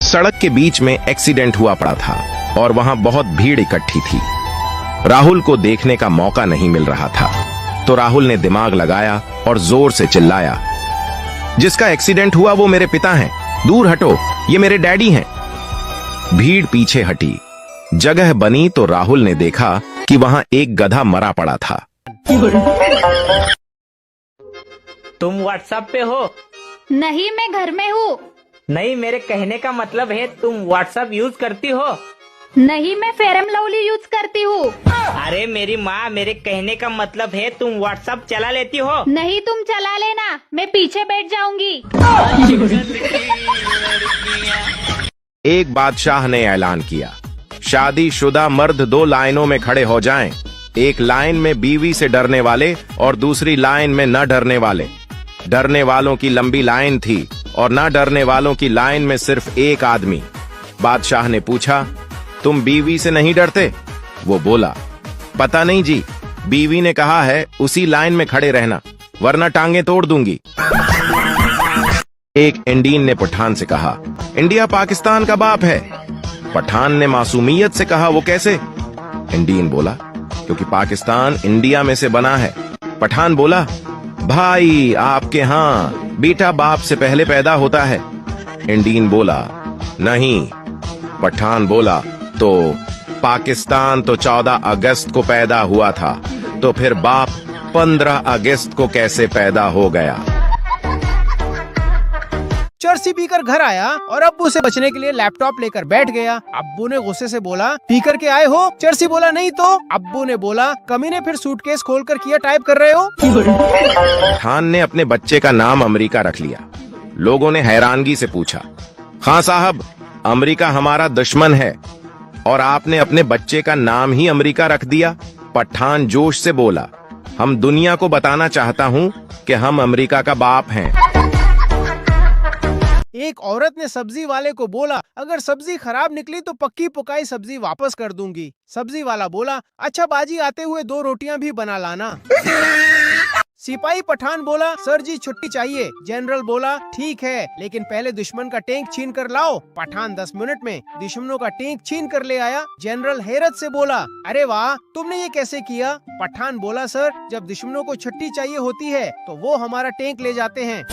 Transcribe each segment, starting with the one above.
सड़क के बीच में एक्सीडेंट हुआ पड़ा था और वहां बहुत भीड़ इकट्ठी थी। राहुल को देखने का मौका नहीं मिल रहा था, तो राहुल ने दिमाग लगाया और जोर से चिल्लाया, जिसका एक्सीडेंट हुआ वो मेरे पिता हैं, दूर हटो, ये मेरे डैडी हैं। भीड़ पीछे हटी, जगह बनी तो राहुल ने देखा कि वहां एक गधा मरा पड़ा था। तुम व्हाट्सएप पे हो? नहीं, मैं घर में हूँ। नहीं, मेरे कहने का मतलब है तुम व्हाट्सएप यूज करती हो? नहीं, मैं फेरम लवली यूज करती हूँ। अरे मेरी माँ, मेरे कहने का मतलब है तुम व्हाट्सएप चला लेती हो? नहीं, तुम चला लेना, मैं पीछे बैठ जाऊंगी। एक बादशाह ने ऐलान किया, शादीशुदा मर्द 2 लाइनों में खड़े हो जाएं। एक लाइन में बीवी से डरने वाले और दूसरी लाइन में न डरने वाले। डरने वालों की लंबी लाइन थी और न डरने वालों की लाइन में सिर्फ एक आदमी। बादशाह ने पूछा, तुम बीवी से नहीं डरते? वो बोला, पता नहीं जी, बीवी ने कहा है उसी लाइन में खड़े रहना, वरना टांगे तोड़ दूंगी। एक इंडियन ने पठान से कहा, इंडिया पाकिस्तान का बाप है। पठान ने मासूमियत से कहा, वो कैसे? इंडियन बोला, क्योंकि पाकिस्तान इंडिया में से बना है। पठान बोला, भाई आपके यहाँ बेटा बाप से पहले पैदा होता है। इंडियन बोला, नहीं। पठान बोला, तो पाकिस्तान तो 14 अगस्त को पैदा हुआ था, तो फिर बाप 15 अगस्त को कैसे पैदा हो गया? चरसी पीकर घर आया और अब्बू से बचने के लिए लैपटॉप लेकर बैठ गया। अब्बू ने गुस्से से बोला, पीकर के आए हो? चरसी बोला, नहीं तो। अब्बू ने बोला, कमीने फिर सूटकेस खोलकर किया टाइप कर रहे हो? खान ने अपने बच्चे का नाम अमेरिका रख लिया। लोगों ने हैरानगी से पूछा, खान साहब, अमेरिका हमारा दुश्मन है और आपने अपने बच्चे का नाम ही अमेरिका रख दिया? पठान जोश से बोला, हम दुनिया को बताना चाहता हूँ कि हम अमेरिका का बाप हैं। एक औरत ने सब्जी वाले को बोला, अगर सब्जी खराब निकली तो पक्की पुकाई सब्जी वापस कर दूंगी। सब्जी वाला बोला, अच्छा बाजी आते हुए 2 रोटियां भी बना लाना। सिपाही पठान बोला, सर जी छुट्टी चाहिए। जनरल बोला, ठीक है, लेकिन पहले दुश्मन का टैंक छीन कर लाओ। पठान 10 मिनट में दुश्मनों का टैंक छीन कर ले आया। जनरल हैरत से बोला, अरे वाह, तुमने ये कैसे किया? पठान बोला, सर, जब दुश्मनों को छुट्टी चाहिए होती है तो वो हमारा टैंक ले जाते हैं।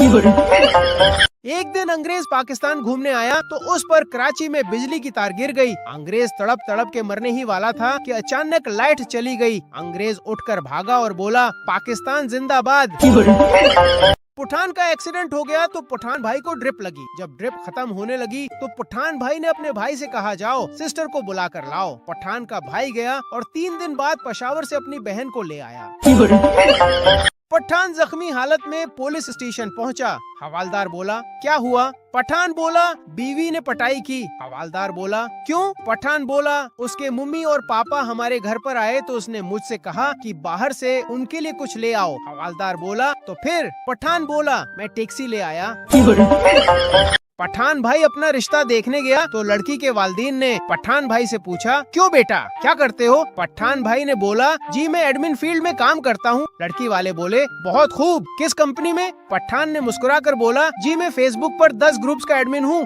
एक दिन अंग्रेज पाकिस्तान घूमने आया तो उस पर कराची में बिजली की तार गिर गई। अंग्रेज तड़प तड़प के मरने ही वाला था कि अचानक लाइट चली गई। अंग्रेज उठकर भागा और बोला, पाकिस्तान जिंदाबाद। पठान का एक्सीडेंट हो गया तो पठान भाई को ड्रिप लगी। जब ड्रिप खत्म होने लगी तो पठान भाई ने अपने भाई से कहा, जाओ सिस्टर को बुला कर लाओ। पठान का भाई गया और 3 दिन बाद पेशावर से अपनी बहन को ले आया। पठान जख्मी हालत में पुलिस स्टेशन पहुंचा। हवालदार बोला, क्या हुआ? पठान बोला, बीवी ने पटाई की। हवालदार बोला, क्यों? पठान बोला, उसके मम्मी और पापा हमारे घर पर आए तो उसने मुझसे कहा कि बाहर से उनके लिए कुछ ले आओ। हवालदार बोला, तो फिर? पठान बोला, मैं टैक्सी ले आया। पठान भाई अपना रिश्ता देखने गया तो लड़की के वालिदैन ने पठान भाई से पूछा, क्यों बेटा, क्या करते हो? पठान भाई ने बोला, जी मैं एडमिन फील्ड में काम करता हूँ। लड़की वाले बोले, बहुत खूब, किस कंपनी में? पठान ने मुस्कुराकर बोला, जी मैं फेसबुक पर 10 ग्रुप्स का एडमिन हूँ।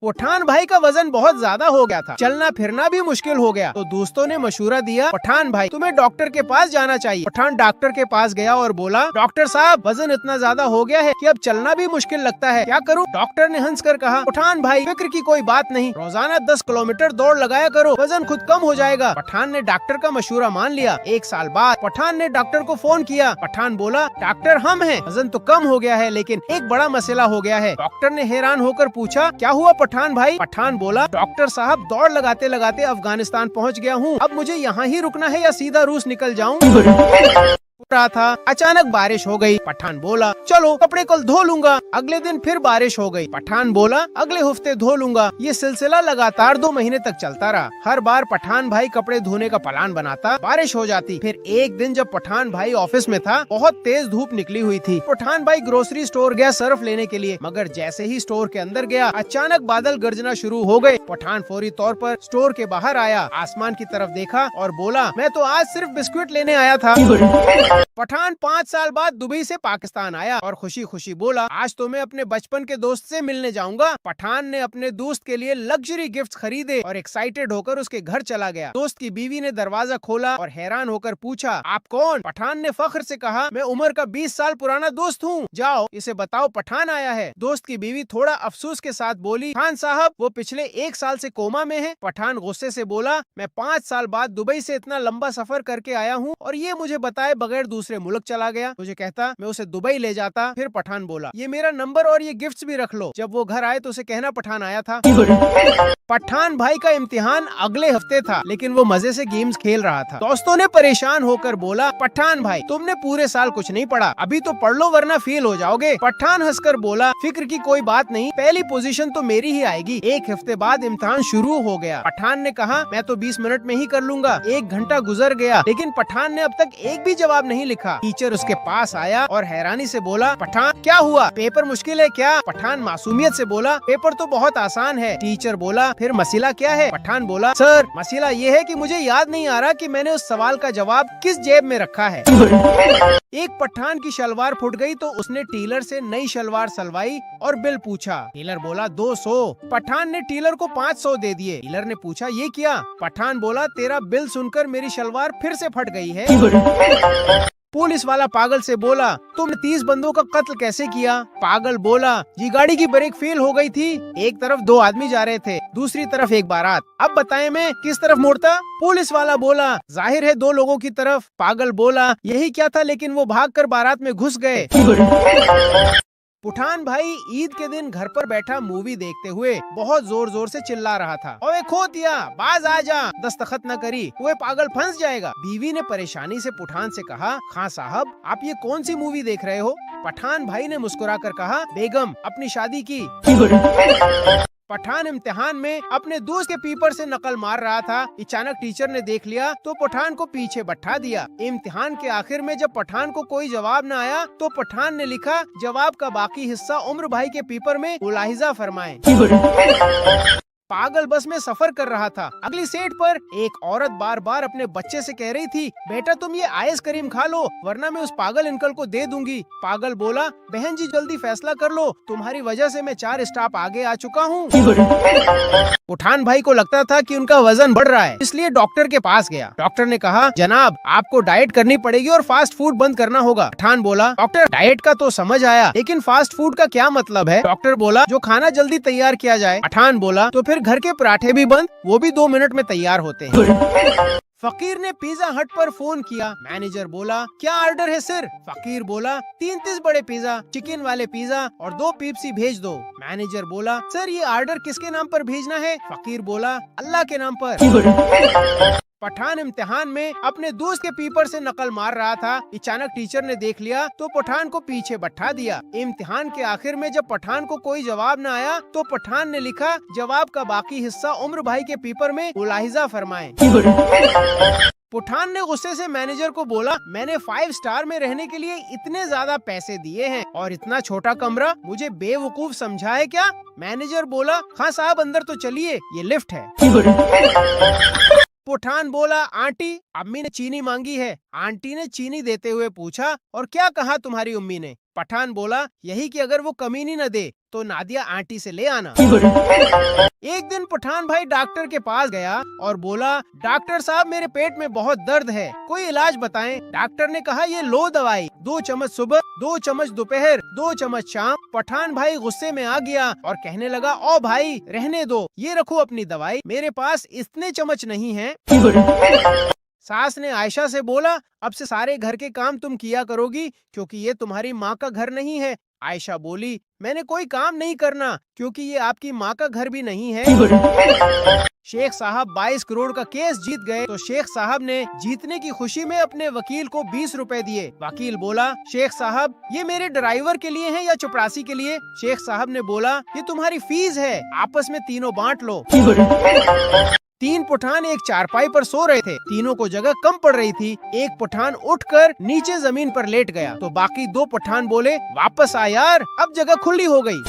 पठान भाई का वजन बहुत ज्यादा हो गया था, चलना फिरना भी मुश्किल हो गया। तो दोस्तों ने मशूरा दिया, पठान भाई तुम्हें डॉक्टर के पास जाना चाहिए। पठान डॉक्टर के पास गया और बोला, डॉक्टर साहब वजन इतना ज्यादा हो गया है कि अब चलना भी मुश्किल लगता है, क्या करूं? डॉक्टर ने हंसकर कहा, पठान भाई फिक्र की कोई बात नहीं, रोजाना 10 किलोमीटर दौड़ लगाया करो, वजन खुद कम हो जाएगा। पठान ने डॉक्टर का मशूरा मान लिया। 1 साल बाद पठान ने डॉक्टर को फोन किया। पठान बोला, डॉक्टर हम हैं, वजन तो कम हो गया है लेकिन एक बड़ा मसला हो गया है। डॉक्टर ने हैरान होकर पूछा, क्या हुआ पठान भाई? पठान बोला, डॉक्टर साहब दौड़ लगाते लगाते अफगानिस्तान पहुंच गया हूँ, अब मुझे यहाँ ही रुकना है या सीधा रूस निकल जाऊँ? रहा था, अचानक बारिश हो गई। पठान बोला, चलो कपड़े कल धो लूंगा। अगले दिन फिर बारिश हो गई। पठान बोला, अगले हफ्ते धो लूंगा। ये सिलसिला लगातार 2 महीने तक चलता रहा। हर बार पठान भाई कपड़े धोने का प्लान बनाता, बारिश हो जाती। फिर एक दिन जब पठान भाई ऑफिस में था, बहुत तेज धूप निकली हुई थी। पठान भाई ग्रोसरी स्टोर गया सर्फ लेने के लिए, मगर जैसे ही स्टोर के अंदर गया, अचानक बादल गरजना शुरू हो गए। पठान फौरी तौर पर स्टोर के बाहर आया, आसमान की तरफ देखा और बोला, मैं तो आज सिर्फ बिस्कुट लेने आया था। पठान 5 साल बाद दुबई से पाकिस्तान आया और खुशी खुशी बोला, आज तो मैं अपने बचपन के दोस्त से मिलने जाऊंगा। पठान ने अपने दोस्त के लिए लग्जरी गिफ्ट्स खरीदे और एक्साइटेड होकर उसके घर चला गया। दोस्त की बीवी ने दरवाजा खोला और हैरान होकर पूछा, आप कौन? पठान ने फख्र से कहा, मैं उमर का 20 साल पुराना दोस्त हूँ, जाओ इसे बताओ पठान आया है। दोस्त की बीवी थोड़ा अफसोस के साथ बोली, खान साहब वो पिछले 1 साल से कोमा में है। पठान गुस्से से बोला, मैं 5 साल बाद दुबई से इतना लंबा सफर करके आया हूँ और ये मुझे बताए बगैर दूसरे मुल्क चला गया। मुझे कहता मैं उसे दुबई ले जाता। फिर पठान बोला, ये मेरा नंबर और ये गिफ्ट्स भी रख लो, जब वो घर आए तो उसे कहना पठान आया था। पठान भाई का इम्तिहान अगले हफ्ते था, लेकिन वो मजे से गेम्स खेल रहा था। दोस्तों ने परेशान होकर बोला, पठान भाई तुमने पूरे साल कुछ नहीं पढ़ा, अभी तो पढ़ लो वरना फेल हो जाओगे। पठान हंसकर बोला, फिक्र की कोई बात नहीं, पहली पोजीशन तो मेरी ही आएगी। 1 हफ्ते बाद इम्तिहान शुरू हो गया। पठान ने कहा, मैं तो 20 मिनट में ही कर लूंगा। 1 घंटा गुजर गया, लेकिन पठान ने अब तक एक भी जवाब नहीं लिखा। टीचर उसके पास आया और हैरानी से बोला, पठान क्या हुआ, पेपर मुश्किल है क्या? पठान मासूमियत से बोला, पेपर तो बहुत आसान है। टीचर बोला, फिर मसला क्या है? पठान बोला, सर मसला ये है कि मुझे याद नहीं आ रहा कि मैंने उस सवाल का जवाब किस जेब में रखा है। एक पठान की शलवार फुट गई तो उसने टेलर से नई शलवार सलवाई और बिल पूछा। टेलर बोला 200। पठान ने टेलर को 500 दे दिए। टेलर ने पूछा, ये क्या? पठान बोला, तेरा बिल सुनकर मेरी शलवार फिर से फट गई है। पुलिस वाला पागल से बोला, तुमने 30 बंदों का कत्ल कैसे किया? पागल बोला, ये गाड़ी की ब्रेक फेल हो गई थी, एक तरफ 2 आदमी जा रहे थे, दूसरी तरफ एक बारात, अब बताएं मैं किस तरफ मुड़ता? पुलिस वाला बोला, जाहिर है 2 लोगों की तरफ। पागल बोला, यही क्या था, लेकिन वो भागकर बारात में घुस गए। पठान भाई ईद के दिन घर पर बैठा मूवी देखते हुए बहुत जोर जोर से चिल्ला रहा था, ओए खोतिया बाज आ जा, दस्तखत न करी वो पागल फंस जाएगा। बीवी ने परेशानी से पठान से कहा, खां साहब आप ये कौन सी मूवी देख रहे हो? पठान भाई ने मुस्कुराकर कहा, बेगम अपनी शादी की। पठान इम्तिहान में अपने दोस्त के पेपर से नकल मार रहा था। अचानक टीचर ने देख लिया तो पठान को पीछे बैठा दिया। इम्तिहान के आखिर में जब पठान को कोई जवाब न आया तो पठान ने लिखा, जवाब का बाकी हिस्सा उम्र भाई के पेपर में मुलाहिजा फरमाएं। पागल बस में सफर कर रहा था। अगली सीट पर एक औरत बार बार अपने बच्चे से कह रही थी, बेटा तुम ये आइसक्रीम खा लो वरना मैं उस पागल अंकल को दे दूंगी। पागल बोला, बहन जी जल्दी फैसला कर लो, तुम्हारी वजह से मैं 4 स्टॉप आगे आ चुका हूँ। पठान भाई को लगता था कि उनका वजन बढ़ रहा है, इसलिए डॉक्टर के पास गया। डॉक्टर ने कहा, जनाब आपको डाइट करनी पड़ेगी और फास्ट फूड बंद करना होगा। पठान बोला, डॉक्टर डाइट का तो समझ आया, लेकिन फास्ट फूड का क्या मतलब है? डॉक्टर बोला, जो खाना जल्दी तैयार किया जाए। पठान बोला, तो फिर घर के पराठे भी बंद, वो भी 2 मिनट में तैयार होते हैं। फकीर ने पिज्जा हट पर फोन किया। मैनेजर बोला, क्या ऑर्डर है सर? फकीर बोला, 3 बड़े पिज्जा, चिकन वाले पिज्जा और 2 पेप्सी भेज दो। मैनेजर बोला, सर ये ऑर्डर किसके नाम पर भेजना है? फकीर बोला, अल्लाह के नाम पर। पठान इम्तिहान में अपने दोस्त के पेपर से नकल मार रहा था। अचानक टीचर ने देख लिया तो पठान को पीछे बैठा दिया। इम्तिहान के आखिर में जब पठान को कोई जवाब न आया तो पठान ने लिखा, जवाब का बाकी हिस्सा उम्र भाई के पेपर में मुलाहिजा फरमाएं। पठान ने गुस्से से मैनेजर को बोला, मैंने 5 स्टार में रहने के लिए इतने ज्यादा पैसे दिए हैं और इतना छोटा कमरा, मुझे बेवकूफ समझा है क्या? मैनेजर बोला, हाँ साहब अंदर तो चलिए, ये लिफ्ट है। पठान बोला, आंटी अम्मी ने चीनी मांगी है। आंटी ने चीनी देते हुए पूछा, और क्या कहा तुम्हारी अम्मी ने? पठान बोला, यही कि अगर वो कमीनी न दे तो नादिया आंटी से ले आना। एक दिन पठान भाई डॉक्टर के पास गया और बोला, डॉक्टर साहब मेरे पेट में बहुत दर्द है, कोई इलाज बताएं। डॉक्टर ने कहा, ये लो दवाई, 2 चम्मच सुबह, 2 चम्मच दोपहर, 2 चम्मच शाम। पठान भाई गुस्से में आ गया और कहने लगा, ओ भाई रहने दो, ये रखो अपनी दवाई, मेरे पास इतने चम्मच नहीं है। सास ने आयशा से बोला, अब से सारे घर के काम तुम किया करोगी क्योंकि ये तुम्हारी माँ का घर नहीं है। आयशा बोली, मैंने कोई काम नहीं करना क्योंकि ये आपकी माँ का घर भी नहीं है। शेख साहब 22 करोड़ का केस जीत गए तो शेख साहब ने जीतने की खुशी में अपने वकील को 20 रुपए दिए। वकील बोला, शेख साहब ये मेरे ड्राइवर के लिए है या चपरासी के लिए? शेख साहब ने बोला, ये तुम्हारी फीस है, आपस में तीनों बांट लो। 3 पठान एक चारपाई पर सो रहे थे। तीनों को जगह कम पड़ रही थी। एक पठान उठकर नीचे जमीन पर लेट गया तो बाकी 2 पठान बोले, वापस आ यार, अब जगह खुली हो गई।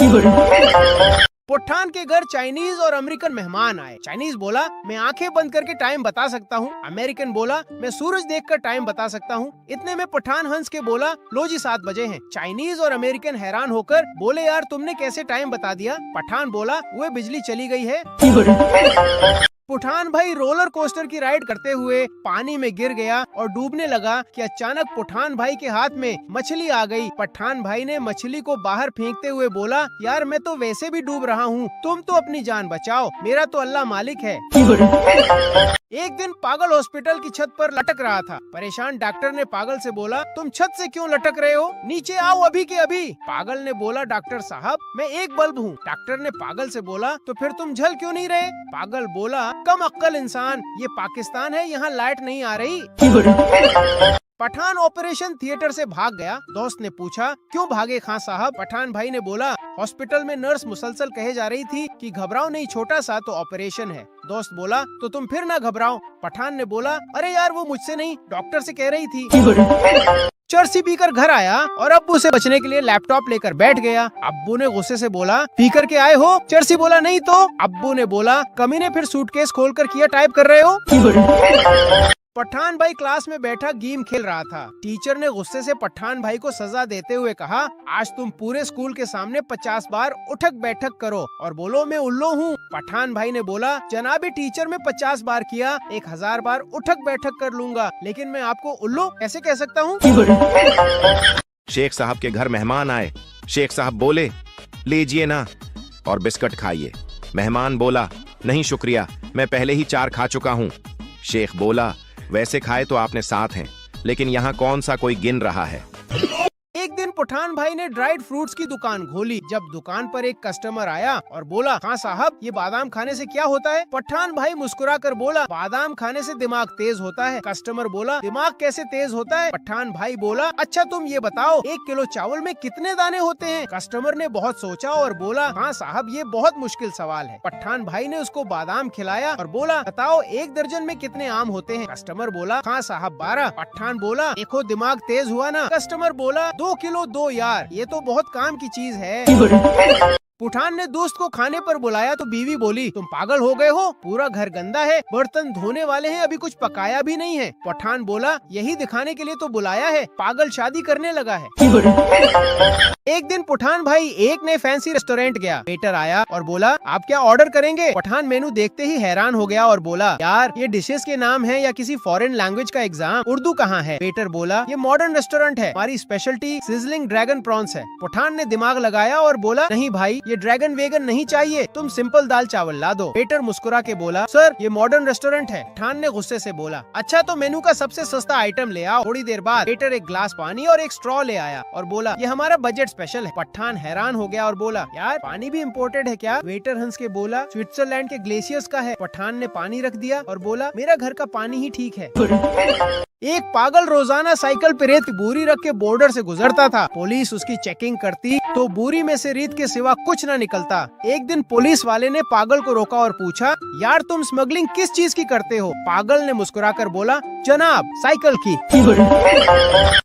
पठान के घर चाइनीज और अमेरिकन मेहमान आए। चाइनीज बोला, मैं आंखें बंद करके टाइम बता सकता हूँ। अमेरिकन बोला, मैं सूरज देखकर टाइम बता सकता हूँ। इतने में पठान हंस के बोला, लो जी 7 बजे हैं। चाइनीज और अमेरिकन हैरान होकर बोले, यार तुमने कैसे टाइम बता दिया? पठान बोला, वो बिजली चली गई है। पठान भाई रोलर कोस्टर की राइड करते हुए पानी में गिर गया और डूबने लगा कि अचानक पठान भाई के हाथ में मछली आ गई। पठान भाई ने मछली को बाहर फेंकते हुए बोला, यार मैं तो वैसे भी डूब रहा हूँ, तुम तो अपनी जान बचाओ, मेरा तो अल्लाह मालिक है। एक दिन पागल हॉस्पिटल की छत पर लटक रहा था। परेशान डॉक्टर ने पागल से बोला, तुम छत से क्यों लटक रहे हो? नीचे आओ अभी के अभी। पागल ने बोला, डॉक्टर साहब मैं एक बल्ब हूँ। डॉक्टर ने पागल से बोला, तो फिर तुम झल क्यों नहीं रहे? पागल बोला, कम अक्कल इंसान, ये पाकिस्तान है, यहाँ लाइट नहीं आ रही। पठान ऑपरेशन थिएटर से भाग गया। दोस्त ने पूछा, क्यों भागे खां साहब? पठान भाई ने बोला, हॉस्पिटल में नर्स मुसलसल कहे जा रही थी कि घबराओ नहीं, छोटा सा तो ऑपरेशन है। दोस्त बोला, तो तुम फिर ना घबराओ। पठान ने बोला, अरे यार वो मुझसे नहीं, डॉक्टर से कह रही थी। चर्सी पीकर घर आया और अब्बू से बचने के लिए लैपटॉप लेकर बैठ गया। अब्बू ने गुस्से से बोला, पी कर के आए हो? चर्सी बोला, नहीं तो। अब्बू ने बोला, कमीने फिर सूटकेस खोलकर किया टाइप कर रहे हो? पठान भाई क्लास में बैठा गेम खेल रहा था। टीचर ने गुस्से से पठान भाई को सजा देते हुए कहा, आज तुम पूरे स्कूल के सामने 50 बार उठक बैठक करो और बोलो मैं उल्लू हूँ। पठान भाई ने बोला, जनाबी टीचर मैं 50 बार किया, 1000 बार उठक बैठक कर लूंगा, लेकिन मैं आपको उल्लू कैसे कह सकता हूँ? शेख साहब के घर मेहमान आए। शेख साहब बोले, लीजिए ना और बिस्किट खाइए। मेहमान बोला, नहीं शुक्रिया, मैं पहले ही 4 खा चुका हूँ। शेख बोला, वैसे खाए तो आपने 7 हैं, लेकिन यहाँ कौन सा कोई गिन रहा है? एक दिन पठान भाई ने ड्राइड फ्रूट्स की दुकान खोली। जब दुकान पर एक कस्टमर आया और बोला, हाँ साहब ये बादाम खाने से क्या होता है? पठान भाई मुस्कुरा कर बोला, बादाम खाने से दिमाग तेज होता है। कस्टमर बोला, दिमाग कैसे तेज होता है? पठान भाई बोला, अच्छा तुम ये बताओ 1 किलो चावल में कितने दाने होते हैं? कस्टमर ने बहुत सोचा और बोला, हाँ साहब ये बहुत मुश्किल सवाल है। पठान भाई ने उसको बादाम खिलाया और बोला, बताओ 1 दर्जन में कितने आम होते हैं? कस्टमर बोला, हाँ साहब 12। पठान बोला, देखो दिमाग तेज हुआ ना। कस्टमर बोला, 2 किलो 2 यार, ये तो बहुत काम की चीज है। पठान ने दोस्त को खाने पर बुलाया तो बीवी बोली, तुम पागल हो गए हो? पूरा घर गंदा है, बर्तन धोने वाले हैं, अभी कुछ पकाया भी नहीं है। पठान बोला, यही दिखाने के लिए तो बुलाया है, पागल शादी करने लगा है। एक दिन पठान भाई एक नए फैंसी रेस्टोरेंट गया। वेटर आया और बोला, आप क्या ऑर्डर करेंगे? पठान मेनू देखते ही हैरान हो गया और बोला, यार ये डिशेस के नाम है या किसी फॉरेन लैंग्वेज का एग्जाम? उर्दू कहाँ है? वेटर बोला, ये मॉडर्न रेस्टोरेंट है, हमारी स्पेशलिटी सिजलिंग ड्रैगन प्रॉन्स है। पठान ने दिमाग लगाया और बोला, नहीं भाई ये ड्रैगन वेगन नहीं चाहिए, तुम सिंपल दाल चावल ला दो। वेटर मुस्कुरा के बोला, सर ये मॉडर्न रेस्टोरेंट है। पठान ने गुस्से से बोला, अच्छा तो मेनू का सबसे सस्ता आइटम ले आओ। थोड़ी देर बाद वेटर एक ग्लास पानी और एक स्ट्रॉ ले आया और बोला, ये हमारा बजट स्पेशल है। पठान हैरान हो गया और बोला, यार पानी भी इम्पोर्टेड है क्या? वेटर हंस के बोला, स्विट्जरलैंड के ग्लेशियर्स का है। पठान ने पानी रख दिया और बोला, मेरा घर का पानी ही ठीक है। एक पागल रोजाना साइकिल पे रेत की बोरी रख के बॉर्डर से गुजरता था। पुलिस उसकी चेकिंग करती तो बोरी में से रेत के सिवा कुछ न निकलता। एक दिन पुलिस वाले ने पागल को रोका और पूछा, यार तुम स्मगलिंग किस चीज की करते हो? पागल ने मुस्कुराकर बोला, जनाब साइकिल की।